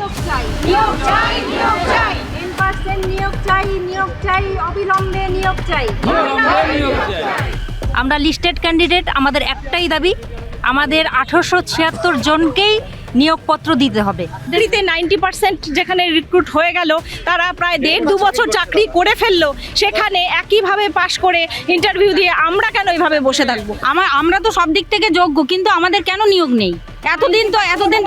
নিয়োগ চাই, নিয়োগ চাই, নিয়োগ চাই, 10% নিয়োগ চাই, নিয়োগ চাই, অবিলম্বে নিয়োগ চাই। আমরা লিস্টেড ক্যান্ডিডেট, আমাদের একটাই দাবি, আমাদের 1876 জনকেই নিয়োগপত্র দিতে হবে। চাকরিতে 90% যেখানে রিক্রুট হয়ে গেল, তারা প্রায় 1.5-2 বছর চাকরি করে ফেললো, সেখানে একইভাবে পাশ করে ইন্টারভিউ দিয়ে আমরা কেন এইভাবে বসে থাকবো? আমরা তো সব দিক থেকে যোগ্য, কিন্তু আমাদের কেন নিয়োগ নেই? এতদিন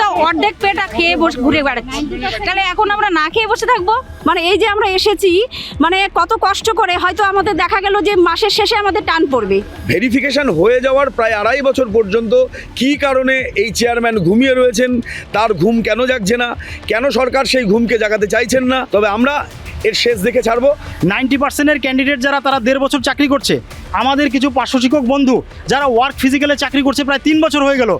তো অর্ধেক পেটা খেয়ে ঘুরে বেড়াচ্ছি, তাহলে এখন আমরা না খেয়ে বসে থাকবো? মানে এই যে আমরা এসেছি, মানে কত কষ্ট করে, হয়তো আমাদের দেখা গেল যে মাসের শেষে আমাদের টান পড়বে। ভেরিফিকেশন হয়ে যাওয়ার প্রায় 2.5 বছর পর্যন্ত কী কারণে এই চেয়ারম্যান ঘুমিয়ে রয়েছেন, তার ঘুম কেন জাগছে না, কেন সরকার সেই ঘুমকে জাগাতে চাইছেন না, তবে আমরা এর শেষ দেখে ছাড়বো। 90%-এর ক্যান্ডিডেট যারা, তারা 1.5 বছর চাকরি করছে। আমাদের কিছু পার্শ্ব শিক্ষক বন্ধু যারা ওয়ার্ক ফিজিক্যালে চাকরি করছে প্রায় 3 বছর হয়ে গেল,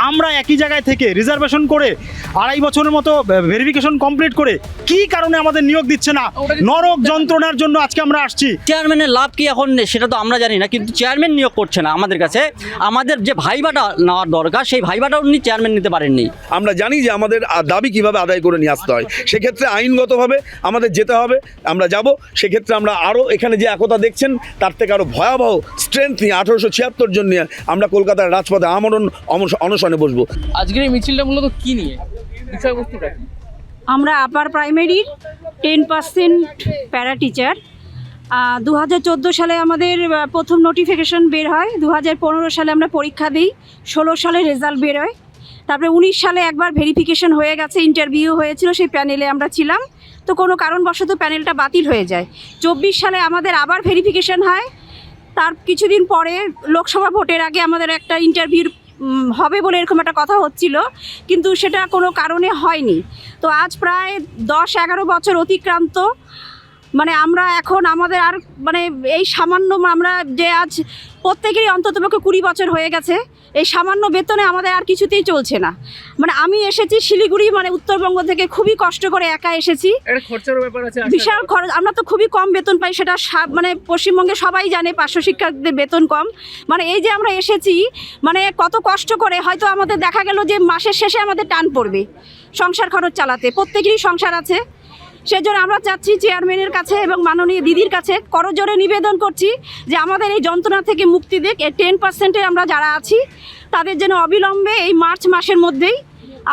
আমরা একই জায়গায় থেকে রিজার্ভেশন করে 2.5 বছরের মতো ভেরিফিকেশন কমপ্লিট করে কি কারণে আমাদের নিয়োগ দিচ্ছে না? নরক যন্ত্রণার জন্য আজকে আমরা আসছি। চেয়ারম্যানের লাভ কি এখন সেটা তো আমরা জানি না, কিন্তু চেয়ারম্যান নিয়োগ করছে না আমাদের কাছে। আমাদের যে ভাইবাটা নেওয়ার দরকার, সেই ভাইবাটা উনি চেয়ারম্যান নিতে পারেননি। আমরা জানি যে আমাদের দাবি কিভাবে আদায় করে নিয়ে আসতে হয়, সেক্ষেত্রে আইনগতভাবে আমাদের যেতে হবে, আমরা যাব। সেক্ষেত্রে আমরা আরও এখানে যে একতা দেখছেন তার থেকে আরও ভয়াবহ স্ট্রেংথ নিয়ে 1876 জন নিয়ে আমরা কলকাতার রাজপথে অনশনে বসবো। আজকের এই মিছিলটা মূলত কি নিয়ে, বিষয়বস্তুটা কি? আমরা আপার প্রাইমারির 10% প্যারা টিচার। 2014 সালে আমাদের প্রথম নোটিফিকেশন বের হয়, 2015 সালে আমরা পরীক্ষা দিই, 16 সালে রেজাল্ট বের হয়, তারপরে 19 সালে একবার ভেরিফিকেশন হয়ে গেছে, ইন্টারভিউ হয়েছিল, সেই প্যানেলে আমরা ছিলাম, তো কোনো কারণবশত প্যানেলটা বাতিল হয়ে যায়। 24 সালে আমাদের আবার ভেরিফিকেশন হয়, তার কিছুদিন পরে লোকসভা ভোটের আগে আমাদের একটা ইন্টারভিউ হবে বলে এরকম একটা কথা হচ্ছিল, কিন্তু সেটা কোনো কারণে হয়নি। তো আজ প্রায় 10-11 বছর অতিক্রান্ত, মানে আমরা এখন আমাদের আর মানে এই সামান্য, আমরা যে আজ প্রত্যেকেরই অন্ততপক্ষে 20 বছর হয়ে গেছে, এই সামান্য বেতনে আমাদের আর কিছুতেই চলছে না। মানে আমি এসেছি শিলিগুড়ি, মানে উত্তরবঙ্গ থেকে, খুবই কষ্ট করে একা এসেছি, খরচার ব্যাপার আছে, বিশাল খরচ। আমরা তো খুবই কম বেতন পাই, সেটা মানে পশ্চিমবঙ্গে সবাই জানে, পার্শ্ব শিক্ষকদের বেতন কম। মানে এই যে আমরা এসেছি, মানে কত কষ্ট করে, হয়তো আমাদের দেখা গেল যে মাসের শেষে আমাদের টান পড়বে সংসার খরচ চালাতে, প্রত্যেকেরই সংসার আছে। সেজন্য আমরা চাচ্ছি চেয়ারম্যানের কাছে এবং মাননীয় দিদির কাছে করজোড়ে নিবেদন করছি যে আমাদের এই যন্ত্রণা থেকে মুক্তি দিক। 10%-এর আমরা যারা আছি তাদের যেন অবিলম্বে এই মার্চ মাসের মধ্যেই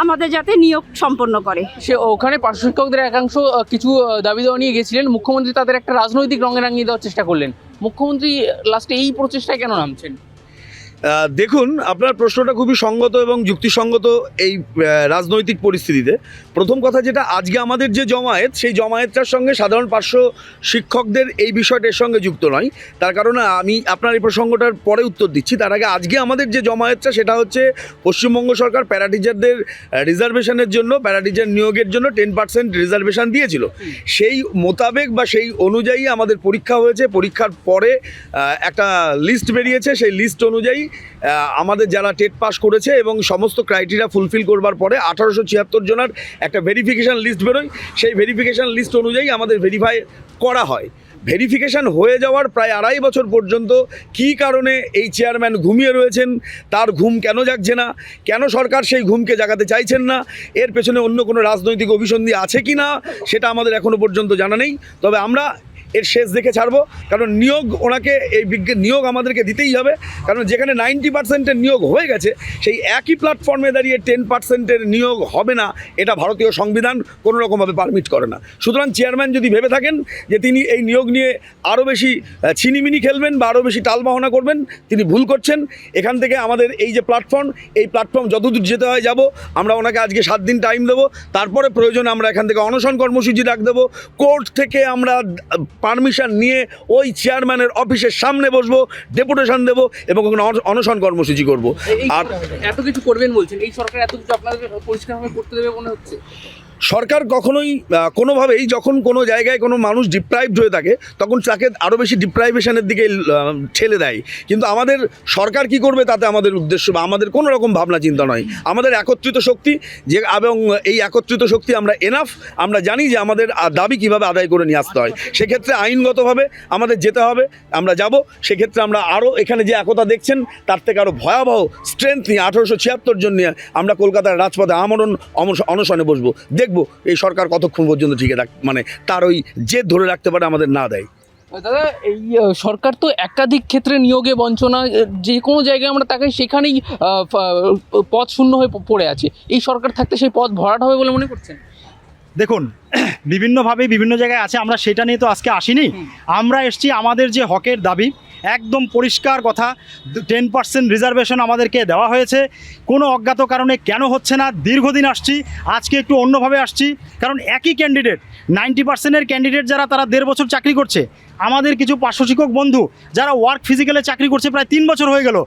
আমাদের যাতে নিয়োগ সম্পন্ন করে। সে ওখানে পার্শ্ব শিক্ষকদের একাংশ কিছু দাবি দেওয়া নিয়ে গেছিলেন, মুখ্যমন্ত্রী তাদের একটা রাজনৈতিক রঙে রাঙিয়ে দেওয়ার চেষ্টা করলেন। মুখ্যমন্ত্রী লাস্টে এই প্রচেষ্টায় কেন নামছেন? দেখুন, আপনার প্রশ্নটা খুবই সঙ্গত এবং যুক্তিসঙ্গত এই রাজনৈতিক পরিস্থিতিতে। প্রথম কথা যেটা, আজকে আমাদের যে জমায়েত, সেই জমায়েতটার সঙ্গে সাধারণ পার্শ্ব শিক্ষকদের এই বিষয়টার সঙ্গে যুক্ত নয়। তার কারণে আমি আপনার এই প্রসঙ্গটার পরে উত্তর দিচ্ছি। তার আগে আজকে আমাদের যে জমায়েতটা, সেটা হচ্ছে পশ্চিমবঙ্গ সরকার প্যারা টিচারদের রিজার্ভেশনের জন্য, প্যারা টিচার নিয়োগের জন্য 10% রিজার্ভেশন দিয়েছিল। সেই মোতাবেক বা সেই অনুযায়ী আমাদের পরীক্ষা হয়েছে। পরীক্ষার পরে একটা লিস্ট বেরিয়েছে, সেই লিস্ট অনুযায়ী আমাদের যারা টেট পাস করেছে এবং সমস্ত ক্রাইটেরিয়া ফুলফিল করবার পরে 1876 জনের একটা ভেরিফিকেশান লিস্ট বেরোয়। সেই ভেরিফিকেশান লিস্ট অনুযায়ী আমাদের ভেরিফাই করা হয়। ভেরিফিকেশন হয়ে যাওয়ার প্রায় 2.5 বছর পর্যন্ত কী কারণে এই চেয়ারম্যান ঘুমিয়ে রয়েছেন, তার ঘুম কেন জাগছে না, কেন সরকার সেই ঘুমকে জাগাতে চাইছেন না, এর পেছনে অন্য কোনো রাজনৈতিক অভিসন্ধি আছে কি না সেটা আমাদের এখনও পর্যন্ত জানা নেই। তবে আমরা এর শেষ দেখে ছাড়বো, কারণ নিয়োগ ওনাকে, এই নিয়োগ আমাদেরকে দিতেই হবে। কারণ যেখানে 90%-এর নিয়োগ হয়ে গেছে, সেই একই প্ল্যাটফর্মে দাঁড়িয়ে 10%-এর নিয়োগ হবে না, এটা ভারতীয় সংবিধান কোনো রকমভাবে পারমিট করে না। সুতরাং চেয়ারম্যান যদি ভেবে থাকেন যে তিনি এই নিয়োগ নিয়ে আরও বেশি ছিনিমিনি খেলবেন বা আরও বেশি টালবাহনা করবেন, তিনি ভুল করছেন। এখান থেকে আমাদের এই যে প্ল্যাটফর্ম, এই প্ল্যাটফর্ম যতদূর যেতে হয় যাব। আমরা ওনাকে আজকে 7 দিন টাইম দেবো, তারপরে প্রয়োজনে আমরা এখান থেকে অনশন কর্মসূচি ডাক দেবো। কোর্ট থেকে আমরা পারমিশন নিয়ে ওই চেয়ারম্যানের অফিসের সামনে বসবো, ডেপুটেশন দেবো এবং ওখানে অনশন কর্মসূচি করব। আর এত কিছু করবেন বলছেন, এই সরকার এত কিছু আপনাদের পরিষ্কারভাবে করতে দেবে মনে হচ্ছে? সরকার কখনোই কোনোভাবেই, যখন কোনো জায়গায় কোনো মানুষ ডিপ্রাইভড হয়ে থাকে, তখন তাকে আরও বেশি ডিপ্রাইভেশনের দিকে ঠেলে দেয়। কিন্তু আমাদের সরকার কি করবে তাতে আমাদের উদ্দেশ্য বা আমাদের কোনো রকম ভাবনা চিন্তা নয়। আমাদের একত্রিত শক্তি যে, এবং এই একত্রিত শক্তি আমরা এনাফ। আমরা জানি যে আমাদের দাবি কিভাবে আদায় করে নিয়ে আসতে হয়, সেক্ষেত্রে আইনগতভাবে আমাদের যেতে হবে, আমরা যাব। সেক্ষেত্রে আমরা আরও এখানে যে একতা দেখছেন তার থেকে আরও ভয়াবহ স্ট্রেংথ নিয়ে 1876 জন নিয়ে আমরা কলকাতার রাজপথে অনশনে বসবো। দেখব দেখবো এই সরকার কতক্ষণ পর্যন্ত টিকে মানে তার ওই জেদ ধরে রাখতে পারে আমাদের না দেয়। দাদা এই সরকার তো একাধিক ক্ষেত্রে নিয়োগে বঞ্চনা, যে কোনো জায়গায় আমরা তাকাই সেখানেই পদ শূন্য হয়ে পড়ে আছে। এই সরকার থাকতে সেই পদ ভরাট হবে বলে মনে করছেন? দেখুন, বিভিন্নভাবে বিভিন্ন জায়গায় আছে, আমরা সেটা নিয়ে তো আজকে আসিনি। আমরা এসছি আমাদের যে হকের দাবি, একদম পরিষ্কার কথা, 10% রিজার্ভেশন আমাদেরকে দেওয়া হয়েছে। কোনো অজ্ঞাত কারণে কেন হচ্ছে না, দীর্ঘদিন আসছি, আজকে একটু অন্যভাবে আসছি। কারণ একই ক্যান্ডিডেট, 90%-এর ক্যান্ডিডেট যারা, তারা 1.5 বছর চাকরি করছে। আমাদের কিছু পার্শ্ব শিক্ষক বন্ধু যারা ওয়ার্ক ফিজিক্যালে চাকরি করছে প্রায় 3 বছর হয়ে গেল।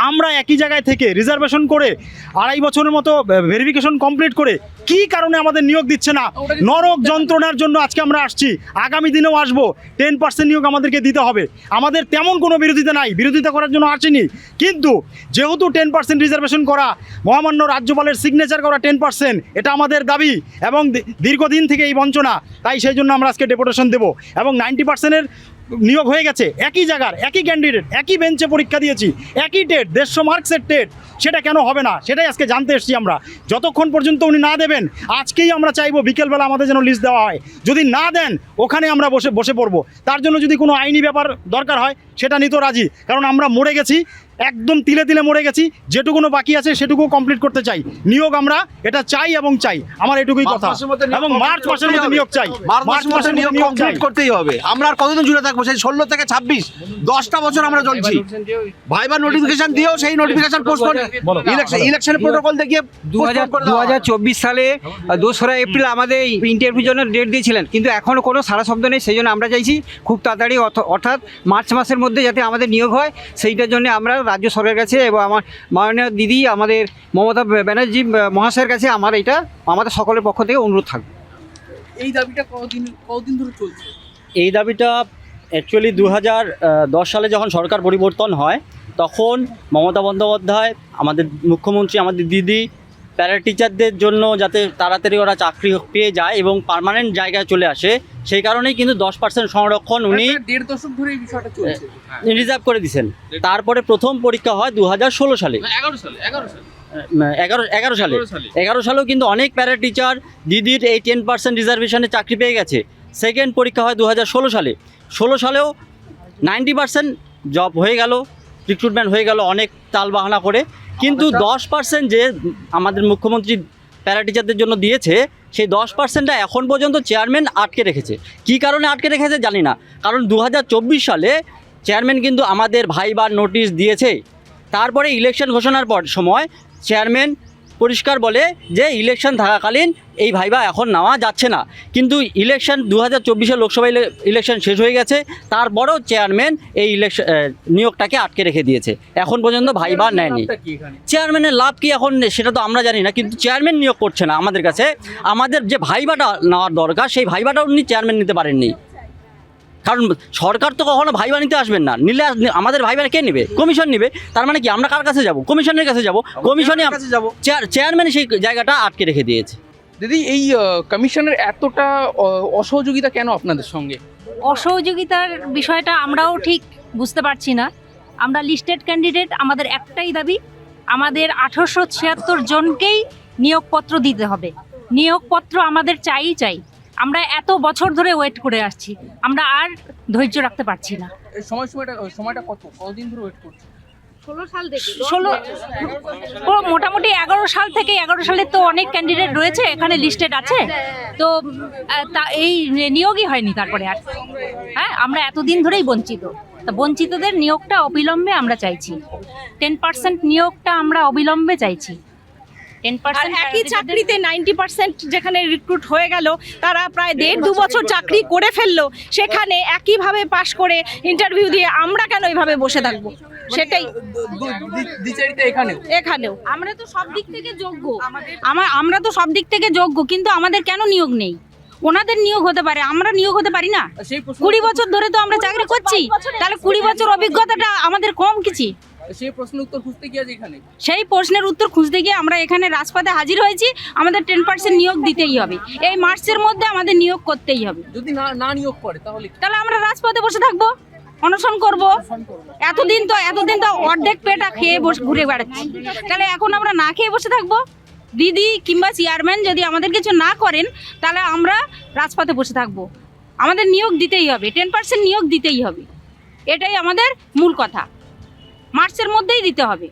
আমরা একই জায়গায় থেকে রিজার্ভেশন করে 2.5 বছরের মতো ভেরিফিকেশন কমপ্লিট করে কী কারণে আমাদের নিয়োগ দিচ্ছে না, নরক যন্ত্রণার জন্য আজকে আমরা আসছি। আগামী দিনেও আসবো, 10% নিয়োগ আমাদেরকে দিতে হবে। আমাদের তেমন কোনো বিরোধিতা নাই, বিরোধিতা করার জন্য আসিনি। কিন্তু যেহেতু 10% রিজার্ভেশন করা, মহামান্য রাজ্যপালের সিগনেচার করা 10%, এটা আমাদের দাবি এবং দীর্ঘদিন থেকে এই বঞ্চনা, তাই সেই জন্য আমরা আজকে ডেপুটেশন দেবো। এবং 90%-এর নিয়োগ হয়ে গেছে, একই জায়গার একই ক্যান্ডিডেট, একই বেঞ্চে পরীক্ষা দিয়েছি, একই টেট, 150 মার্কসের টেট, সেটা কেন হবে না সেটাই আজকে জানতে এসেছি আমরা। যতক্ষণ পর্যন্ত উনি না দেবেন, আজকেই আমরা চাইবো বিকেলবেলা আমাদের যেন লিস্ট দেওয়া হয়। যদি না দেন, ওখানে আমরা বসে পড়বো। তার জন্য যদি কোনো আইনি ব্যাপার দরকার হয় সেটা নিতেও রাজি, কারণ আমরা মরে গেছি, একদম তিলে তিলে মরে গেছি। যেটুকুনো বাকি আছে সেটুকু কমপ্লিট করতে চাই। নিয়োগ আমরা এটা চাই এবং চাই, আমার এটুকুই কথা। এবং মার্চ মাসের মধ্যে নিয়োগ চাই, মার্চ মাসের মধ্যে নিয়োগ চাই, করতেই হবে। আমরা আর কতদিন জুড়ে থাকবো? সেই 16 থেকে 26 10টা বছর আমরা চলছি। ভাইবা নোটিফিকেশন দিয়েও সেই নোটিফিকেশন পোস্টপোন, ইলেকশন প্রোটোকল দেখিয়ে 2024 সালে 2রা এপ্রিল আমাদের ইন্টারভিউর জন্য ডেট দিয়েছিলেন, কিন্তু এখনও কোনো সারা শব্দ নেই। সেই জন্য আমরা চাইছি খুব তাড়াতাড়ি, অর্থাৎ মার্চ মাসের মধ্যে যাতে আমাদের নিয়োগ হয়, সেইটার জন্য আমরা রাজ্য সরকারের কাছে এবং আমার মাননীয় দিদি আমাদের মমতা ব্যানার্জি মহাশয়ের কাছে এটা আমাদের সকলের পক্ষ থেকে অনুরোধ থাকবে। এই দাবিটা কতদিন ধরে চলছে? এই দাবিটা অ্যাকচুয়ালি 2010 সালে যখন সরকার পরিবর্তন হয়, তখন মমতা বন্দ্যোপাধ্যায়, আমাদের মুখ্যমন্ত্রী, আমাদের দিদি প্যারা টিচারদের জন্য যাতে তাড়াতাড়ি ওরা চাকরি পেয়ে যায় এবং পার্মানেন্ট জায়গায় চলে আসে, সেই কারণেই কিন্তু 10% সংরক্ষণ উনি 1.5 দশক ধরে এই বিষয়টা চলছে, রিজার্ভ করে দিয়েছেন। তারপরে প্রথম পরীক্ষা হয় 2016 সালে, 11 সালেও কিন্তু অনেক প্যারা টিচার দিদির এই 10% রিজার্ভেশনে চাকরি পেয়ে গেছে। সেকেন্ড পরীক্ষা হয় 2016 সালে, 16 সালেও 90% জব হয়ে গেল, রিক্রুটমেন্ট হয়ে গেল অনেক তালবাহানা করে। কিন্তু 10% যে আমাদের মুখ্যমন্ত্রী প্যারা টিচারদের জন্য দিয়েছে, সেই 10%টা এখন পর্যন্ত চেয়ারম্যান আটকে রেখেছে। কী কারণে আটকে রেখেছে জানি না, কারণ 2024 সালে চেয়ারম্যান কিন্তু আমাদের ভাইবার নোটিশ দিয়েছে। তারপরে ইলেকশন ঘোষণার পর সময় চেয়ারম্যান পরিষ্কার বলে যে ইলেকশন থাকাকালীন এই ভাইবা এখন নেওয়া যাচ্ছে না। কিন্তু ইলেকশন 2024-এর লোকসভা ইলেকশন শেষ হয়ে গেছে, তারপরেও চেয়ারম্যান এই নিয়োগটাকে আটকে রেখে দিয়েছে, এখন পর্যন্ত ভাইবা নেয়নি। চেয়ারম্যানের লাভ কি এখন সেটা তো আমরা জানি না, কিন্তু চেয়ারম্যান নিয়োগ করছে না আমাদের কাছে। আমাদের যে ভাইবাটা নেওয়ার দরকার, সেই ভাইবাটা উনি চেয়ারম্যান নিতে পারেননি। কারণ সরকার তো কখনো ভাইবা নিতে আসবেন না, নিলে আমাদের ভাইবাটা কে নেবে? কমিশন নেবে। তার মানে কি আমরা কার কাছে যাব? কমিশনের কাছে যাব। কমিশনে চেয়ারম্যান সেই জায়গাটা আটকে রেখে দিয়েছে। দিদি, এই কমিশনের এতটা অসহযোগিতা কেন আপনাদের সঙ্গে? অসহযোগিতার বিষয়টা আমরাও ঠিক বুঝতে পারছি না। আমরা লিস্টেড ক্যান্ডিডেট, আমাদের একটাই দাবি, আমাদের 1876 জনকেই নিয়োগপত্র দিতে হবে। নিয়োগপত্র আমাদের চাই। আমরা এত বছর ধরে ওয়েট করে আসছি, আমরা আর ধৈর্য রাখতে পারছি না। সময়টা কতদিন ধরে ওয়েট করছি? 16 মোটামুটি 11 সাল থেকে, 11 সালের তো অনেক ক্যান্ডিডেট রয়েছে এখানে লিস্টেড আছে, তো এই নিয়োগই হয়নি। তারপরে আর হ্যাঁ, আমরা এতদিন ধরেই বঞ্চিত। তা বঞ্চিতদের নিয়োগটা অবিলম্বে আমরা চাইছি, 10% নিয়োগটা আমরা অবিলম্বে চাইছি। 10% একই চাকরিতে 90% যেখানে রিক্রুট হয়ে গেল, তারা প্রায় 1.5-2 বছর চাকরি করে ফেললো, সেখানে একইভাবে পাশ করে ইন্টারভিউ দিয়ে আমরা কেন এইভাবে বসে থাকবো? সেটাই এখানেও আমরা তো সব দিক থেকে যোগ্য, আমরা তো সব দিক থেকে যোগ্য, কিন্তু আমাদের কেন নিয়োগ নেই? ওনাদের নিয়োগ হতে পারে, আমরা নিয়োগ হতে পারি না। 20 বছর ধরে তো আমরা চাকরি করছি, তাহলে 20 বছর অভিজ্ঞতাটা আমাদের কম কিছু? সেই প্রশ্নের উত্তর খুঁজতে গিয়ে সেই প্রশ্নের উত্তর খুঁজতে গিয়ে আমরা এখানে রাজপথে হাজির হয়েছি। আমাদের 10% নিয়োগ দিতেই হবে, এই মার্চের মধ্যে আমাদের নিয়োগ করতেই হবে। যদি না নিয়োগ করে তাহলে আমরা রাজপথে বসে থাকবো, অনশন করব। এতদিন তো অর্ধেক পেটা খেয়ে ঘুরে বেড়াচ্ছি, তাহলে এখন আমরা না খেয়ে বসে থাকবো? দিদি কিংবা চেয়ারম্যান যদি আমাদের কিছু না করেন তাহলে আমরা রাজপথে বসে থাকবো। আমাদের নিয়োগ দিতেই হবে, 10% নিয়োগ দিতেই হবে, এটাই আমাদের মূল কথা, মার্চের মধ্যেই দিতে হবে।